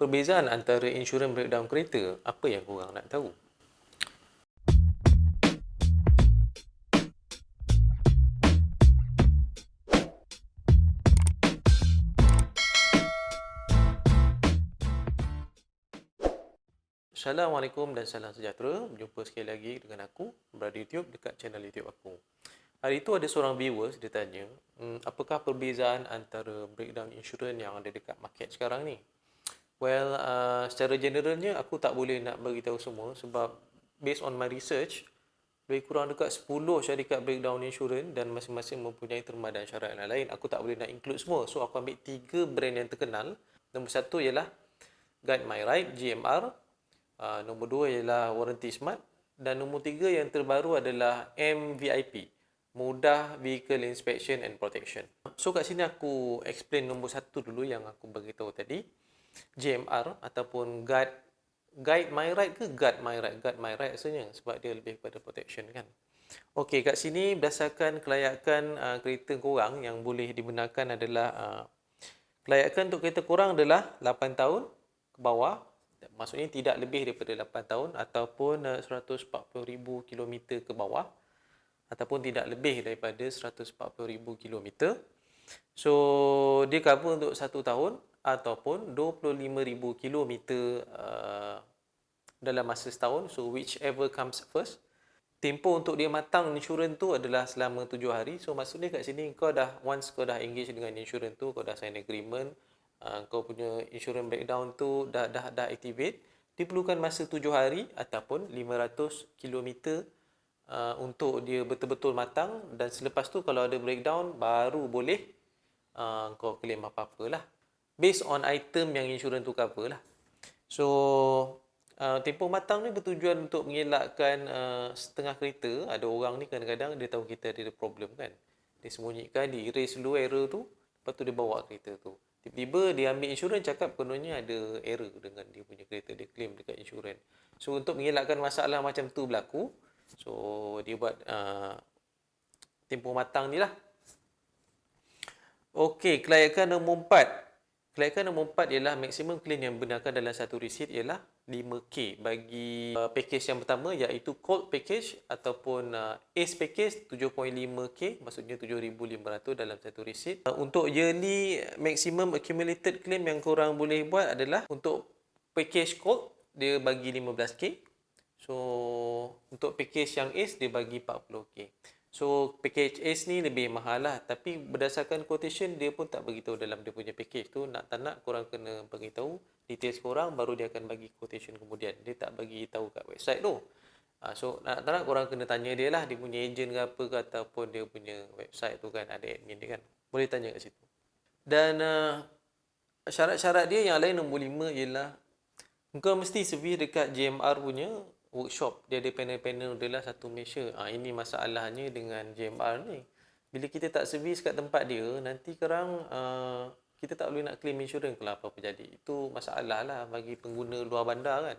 perbezaan antara insurans breakdown kereta, apa yang korang nak tahu? Assalamualaikum dan salam sejahtera. Berjumpa sekali lagi dengan aku berada YouTube dekat channel YouTube aku. Hari itu ada seorang viewers dia tanya, apakah perbezaan antara breakdown insurans yang ada dekat market sekarang ni? Well, secara generalnya aku tak boleh nak beritahu semua sebab based on my research, lebih kurang dekat 10 syarikat breakdown insurans dan masing-masing mempunyai terma dan syarat yang lain. Aku tak boleh nak include semua. So aku ambil 3 brand yang terkenal. Nombor 1 ialah Guide My Ride, GMR. Nombor 2 ialah Warranty Smart. Dan nombor 3 yang terbaru adalah MVIP, Mudah Vehicle Inspection and Protection. So kat sini aku explain nombor 1 dulu yang aku beritahu tadi. GMR ataupun Guide My Ride ke Guard My Ride? Guard My Ride rasanya sebab dia lebih kepada protection kan. Okey, kat sini berdasarkan kelayakan kereta korang yang boleh dibenarkan adalah kelayakan untuk kereta korang adalah 8 tahun ke bawah. Maksudnya tidak lebih daripada 8 tahun ataupun 140,000 km ke bawah ataupun tidak lebih daripada 140,000 km. So, dia cover untuk 1 tahun ataupun 25,000 km dalam masa setahun. So, whichever comes first. Tempoh untuk dia matang insurans tu adalah selama 7 hari. So, maksudnya kat sini once kau dah engage dengan insurans tu, kau dah sign agreement, kau punya insurans breakdown tu dah activate, diperlukan masa 7 hari ataupun 500 km untuk dia betul-betul matang, dan selepas tu kalau ada breakdown baru boleh kau claim apa-apa lah based on item yang insurans tu cover lah. So tempoh matang ni bertujuan untuk mengelakkan setengah kereta, ada orang ni kadang-kadang dia tahu kita ada problem kan, dia sembunyikan, dia erase dulu error tu, lepas tu dia bawa kereta tu. Tiba-tiba dia ambil insurans, cakap kononnya ada error dengan dia punya kereta, dia claim dekat insurans. So untuk mengelakkan masalah macam tu berlaku, so dia buat tempoh matang ni lah. Okey, kelayakan nombor 4. Kelayakan nombor 4 ialah maksimum claim yang benarkan dalam satu resit ialah 5K bagi package yang pertama, iaitu Cold Package ataupun Ace Package 7.5K, maksudnya 7,500 dalam satu resit. Untuk yearly maximum accumulated claim yang korang boleh buat adalah untuk package Cold dia bagi 15K. So untuk package yang Ace dia bagi 40K. So package Ace ni lebih mahal lah, tapi berdasarkan quotation dia pun tak beritahu dalam dia punya package tu. Nak tak nak korang kena beritahu details korang, baru dia akan bagi quotation kemudian. Dia tak bagi tahu kat website tu. So nak tak nak korang kena tanya dia lah, dia punya agent ke apa ke, ataupun dia punya website tu kan ada admin dia kan. Boleh tanya kat situ. Dan syarat-syarat dia yang lain nombor 5 ialah kau mesti servis dekat GMR punya workshop. Dia ada panel-panel dia lah satu Malaysia. Ini masalahnya dengan GMR ni. Bila kita tak servis kat tempat dia, nanti kita tak boleh nak claim insurans kalau apa-apa jadi. Itu masalah lah bagi pengguna luar bandar kan.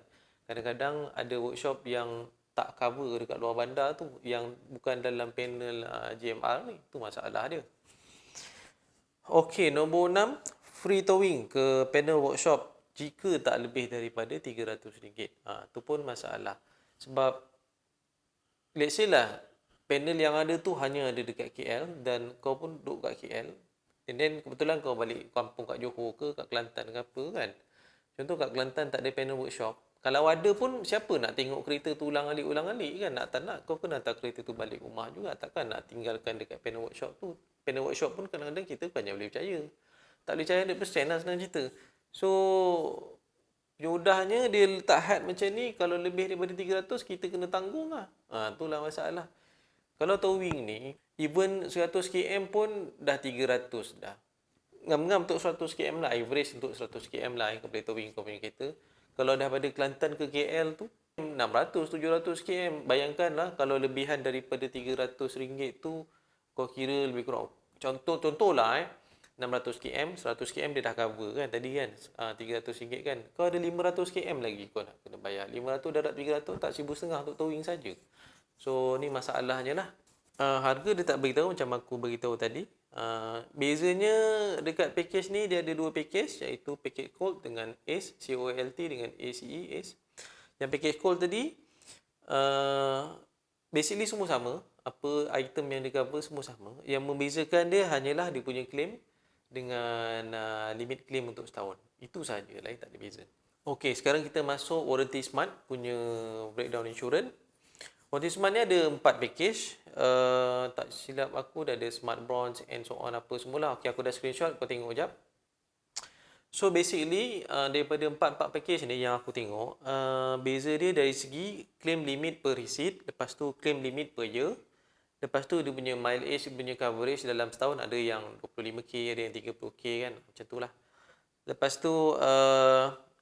Kadang-kadang ada workshop yang tak cover dekat luar bandar tu, yang bukan dalam panel GMR ni. Itu masalah dia. Okey, nombor 6, free towing ke panel workshop jika tak lebih daripada RM300. Itu pun masalah. Sebab let's say lah panel yang ada tu hanya ada dekat KL dan kau pun duduk kat KL, and then kebetulan kau balik kampung kat Johor ke kat Kelantan ke apa kan. Contoh kat Kelantan tak ada panel workshop. Kalau ada pun siapa nak tengok kereta tu ulang-alik kan. Nak tak nak kau kena hantar kereta tu balik rumah juga. Takkan nak tinggalkan dekat panel workshop tu. Panel workshop pun kadang-kadang kita bukannya boleh percaya. Tak boleh percaya 100% lah senang cerita. So mudahnya dia letak had macam ni, kalau lebih daripada 300 kita kena tanggung lah. Itulah masalah. Kalau towing ni even 100 km pun dah 300 dah. Ngam-ngam untuk 100 km lah, average untuk 100 km lah kau boleh towing kau punya kereta. Kalau dah pada Kelantan ke KL tu 600 700 km. Bayangkanlah kalau lebihan daripada RM300 tu, kau kira lebih kurang, contohlah 600 km, 100 km dia dah cover kan tadi kan, RM300 kan. Kau ada 500 km lagi kau nak kena bayar. 500 darab 300 tak 1,500 untuk towing saja. So ni masalahnya lah. Harga dia tak beritahu macam aku beritahu tadi. Bezanya dekat package ni dia ada dua package, iaitu package Colt dengan ACE, COLT dengan ACE, ACE. Yang package Colt tadi basically semua sama, apa item yang dia cover semua sama. Yang membezakan dia hanyalah dia punya claim dengan limit claim untuk setahun. Itu sahaja, lain tak ada beza. Okey, sekarang kita masuk warranty smart punya breakdown insurance. Warranty smart ni ada 4 package. Tak silap aku dah ada smart bronze and so on apa semualah. Okey, aku dah screenshot, kau tengok jap. So basically daripada 4 package ni yang aku tengok, beza dia dari segi claim limit per receipt, lepas tu claim limit per year, lepas tu dia punya mileage, punya coverage dalam setahun ada yang 25k, ada yang 30k kan, macam tu lah. Lepas tu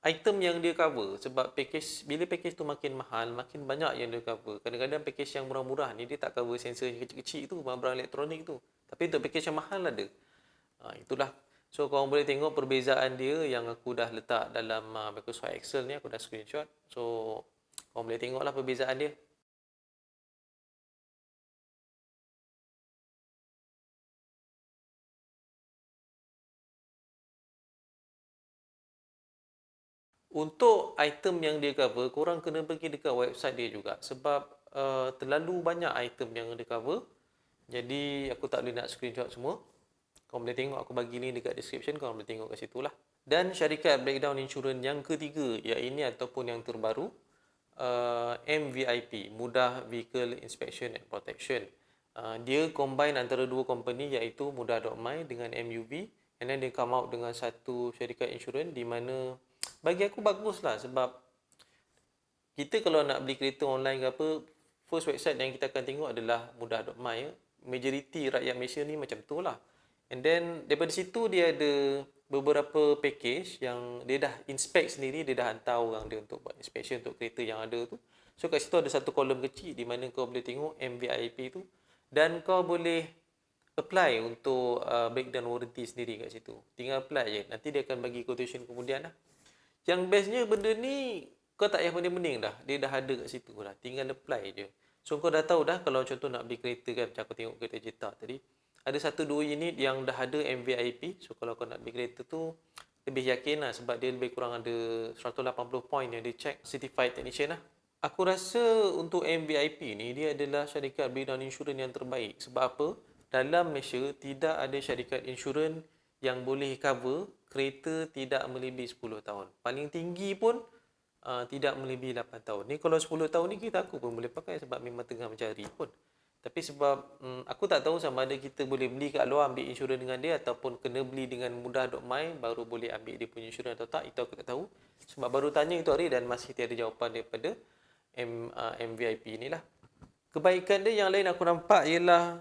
item yang dia cover, sebab package, bila package tu makin mahal, makin banyak yang dia cover. Kadang-kadang package yang murah-murah ni dia tak cover sensor yang kecil-kecil tu, barang-barang elektronik tu. Tapi untuk package yang mahal ada. Itulah. So korang boleh tengok perbezaan dia yang aku dah letak dalam Microsoft Excel ni, aku dah screenshot. So korang boleh tengoklah perbezaan dia. Untuk item yang dia cover, korang kena pergi dekat website dia juga. Sebab terlalu banyak item yang dia cover. Jadi aku tak boleh nak screenshot semua. Korang boleh tengok, aku bagi link dekat description, korang boleh tengok kat situ lah. Dan syarikat breakdown insurance yang ketiga, iaitu ataupun yang terbaru, MVIP, Mudah Vehicle Inspection and Protection. Dia combine antara dua company, iaitu Mudah.my dengan MUV, and then dia come out dengan satu syarikat insurans di mana bagi aku bagus lah, sebab kita kalau nak beli kereta online ke apa, first website yang kita akan tengok adalah Mudah.my. Majoriti rakyat Malaysia ni macam tu lah. And then daripada situ dia ada beberapa package yang dia dah inspect sendiri, dia dah hantar orang dia untuk buat inspection untuk kereta yang ada tu. So kat situ ada satu kolom kecil di mana kau boleh tengok MVIP tu, dan kau boleh apply untuk breakdown warranty sendiri kat situ. Tinggal apply je. Nanti dia akan bagi quotation kemudian lah. Yang bestnya benda ni kau tak payah pening-pening dah. Dia dah ada kat situ lah. Tinggal apply je. So kau dah tahu dah kalau contoh nak beli kereta kan, macam aku tengok kereta Jetta tadi. Ada 1-2 unit yang dah ada MVIP. So kalau kau nak beli kereta tu lebih yakin lah, sebab dia lebih kurang ada 180 point yang dia check certified technician lah. Aku rasa untuk MVIP ni dia adalah syarikat breakdown insurance yang terbaik. Sebab apa? Dalam Malaysia tidak ada syarikat insurans yang boleh cover kereta tidak melebihi 10 tahun. Paling tinggi pun tidak melebihi 8 tahun. Ni kalau 10 tahun ni kita aku pun boleh pakai sebab memang tengah mencari pun. Tapi sebab aku tak tahu sama ada kita boleh beli kat luar ambil insurans dengan dia ataupun kena beli dengan Mudah.my baru boleh ambil dia punya insurans atau tak, itu aku tak tahu. Sebab baru tanya itu hari dan masih tiada jawapan daripada MVIP ni lah. Kebaikan dia yang lain aku nampak ialah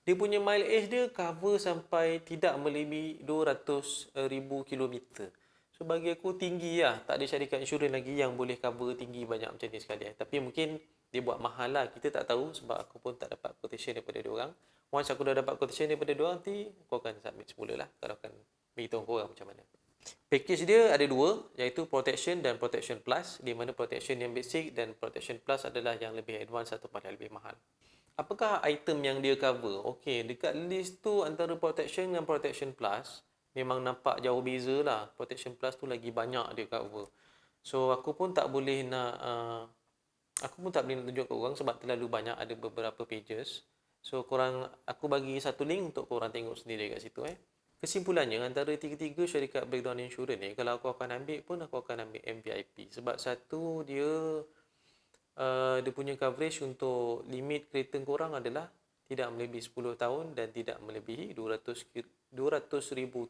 dia punya mileage dia cover sampai tidak melebihi 200,000 kilometer. So bagi aku tinggi lah. Tak ada syarikat insurans lagi yang boleh cover tinggi banyak macam ni sekali. Tapi mungkin dia buat mahal lah. Kita tak tahu sebab aku pun tak dapat quotation daripada diorang. Once aku dah dapat quotation daripada diorang, nanti aku akan submit semula lah. Kalau akan beritahu korang macam mana. Package dia ada dua, iaitu Protection dan Protection Plus. Di mana Protection yang basic dan Protection Plus adalah yang lebih advance atau pada lebih mahal. Apakah item yang dia cover? Okey, dekat list tu antara Protection dan Protection Plus memang nampak jauh beza lah. Protection Plus tu lagi banyak dia cover. So aku pun tak boleh nak tunjuk ke korang sebab terlalu banyak, ada beberapa pages. So aku bagi satu link untuk korang tengok sendiri kat situ. Kesimpulannya, antara tiga-tiga syarikat breakdown insurance ni, kalau aku akan ambil pun aku akan ambil MVIP. Sebab satu, dia punya coverage untuk limit kereta korang adalah tidak melebihi 10 tahun dan tidak melebihi 200,000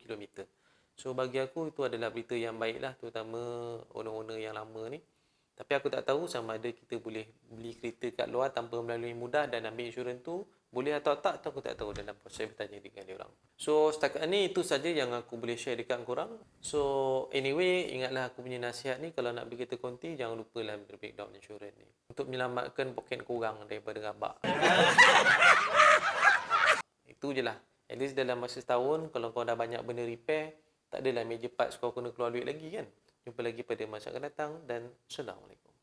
kilometer. So bagi aku itu adalah berita yang baik lah, terutama owner-owner yang lama ni. Tapi aku tak tahu sama ada kita boleh beli kereta kat luar tanpa melalui Mudah dan ambil insurans tu boleh atau tak, aku tak tahu, dalam proses bertanya dengan dia orang. So setakat ni itu saja yang aku boleh share dekat korang. So anyway, ingatlah aku punya nasihat ni, kalau nak beli kereta konti jangan lupa lah ambil breakdown insurans ni untuk menyelamatkan poket korang daripada rabak. Itu je lah. At least dalam masa setahun, kalau kau dah banyak benda repair, tak adalah major parts kau kena keluar duit lagi kan. Jumpa lagi pada masa akan datang dan Assalamualaikum.